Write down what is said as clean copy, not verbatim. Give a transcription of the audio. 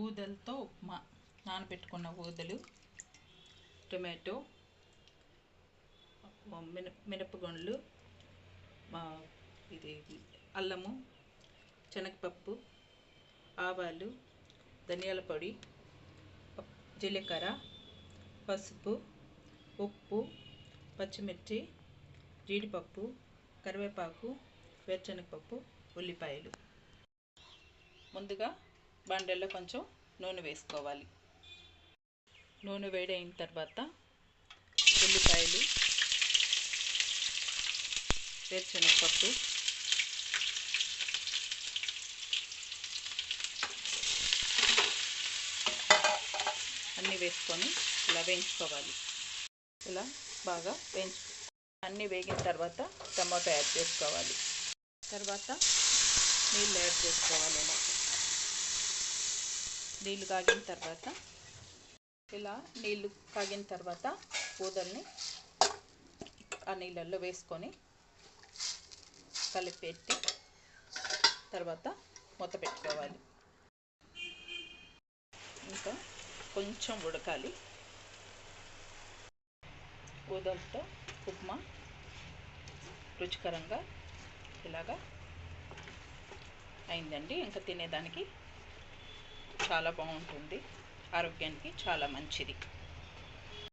ఊదలతో ఉప్మా. నానబెట్టుకున్న ఊదలు, టొమాటో, మినపగుండ్లు, ఇది అల్లము, శనగపప్పు, ఆవాలు, ధనియాల పొడి, జీలకర్ర, పసుపు, ఉప్పు, పచ్చిమిర్చి, జీడిపప్పు, కరివేపాకు, వేరుశనగపప్పు, ఉల్లిపాయలు. ముందుగా బండల్లో కొంచెం నూనె వేసుకోవాలి. నూనె వేడైన తర్వాత ఉల్లిపాయలు, వేరుశనగపప్పు, అన్నీ వేసుకొని ఇలా వేయించుకోవాలి. ఇలా బాగా అన్నీ వేగిన తర్వాత టమాటో యాడ్ చేసుకోవాలి. తర్వాత నీళ్ళు యాడ్ చేసుకోవాలి. నీళ్ళు కాగిన తర్వాత ఊదల్ని ఆ నీళ్ళల్లో వేసుకొని కలిపెట్టి తర్వాత మూత పెట్టుకోవాలి. ఇంకా కొంచెం ఉడకాలి. ఊదలతో ఉప్మా రుచికరంగా ఇలాగా అయిందండి. ఇంకా తినేదానికి చాలా బాగుంటుంది, ఆరోగ్యానికి చాలా మంచిది.